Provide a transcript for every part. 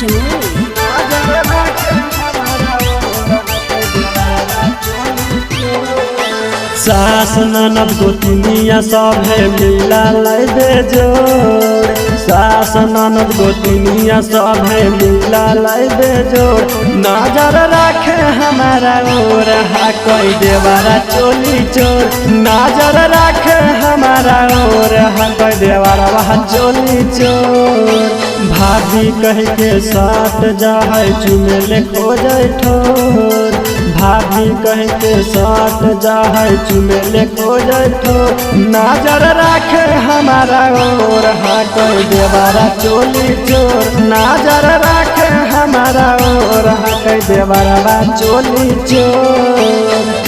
Jamil. सास ननद गोतनिया सभे मिला लै दे जोड़, सास ननद गोतनिया सभे मिला लै दे जोड़। नजर रखे हमारा ओर कोई देवारा चोली चोर, नजर रखे हमारा ओर कोई देवारा वह चोली चोर। भाभी कह के साथ जाए चुमेले खोजे ठोर, भाभी कह के साथ जाए चुमेले खोजे ठोर। नजर रखे हमारा ओर कोई देवारा चोली चोर, नजर रखे हमारा ओर कोई देवारा चोली चोर।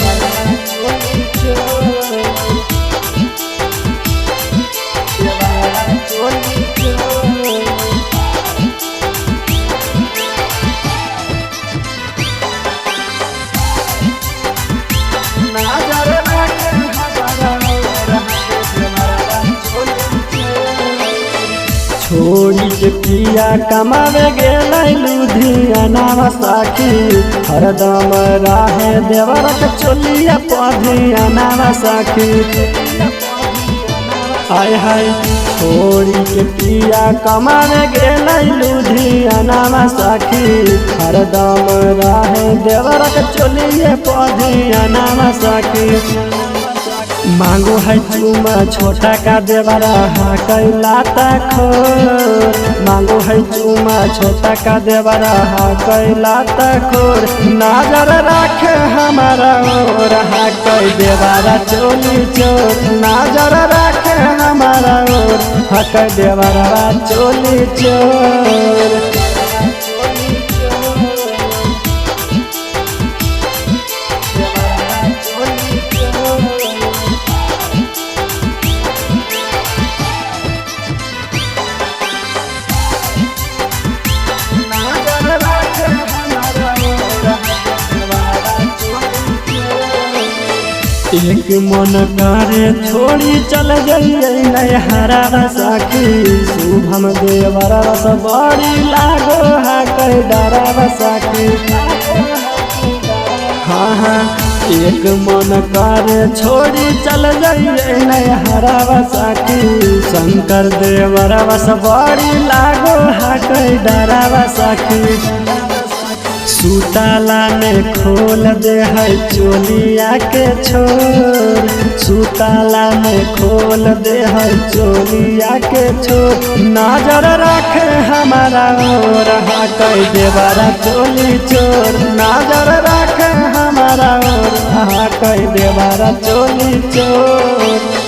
छोड़ी के पिया कमावे गेलै लुधियाना साखी, हरदम राहे देवर के चोलिया पधियाना साखी। हाय हाय छोड़ी के पिया कमावे गेलै लुधियाना साखी, हरदम राहे देवर के चोलिया पधियाना साखी। मांगो है चूमा छोटा का देवरा कैला तखोर, मांगो है चूमा छोटा का देवरा कैला तखोर। नजर रखे हमारा ओर कोई देवरा चोली चोर, नजर रखे हमारा ओर कोई देवरा चोली चोर। एक मन करे छोड़ी चल जाइए नैहरा साखी, शुभम देवरा सब बड़ी लागो है कई डरा साखी। हाँ हाँ एक मन करे छोड़ी चल जाइए नैहरा साखी, शंकर देवरा सब बड़ी लागो है कई डरा साखी। सुताला में खोल दे है चोलिया के छोर, सुताला में खोल दे है चोलिया के छोर। नजर रखे हमारा ओर कोई देवरा चोली चोर, नजर रखे हमारा ओर कोई देवरा चोली चोर।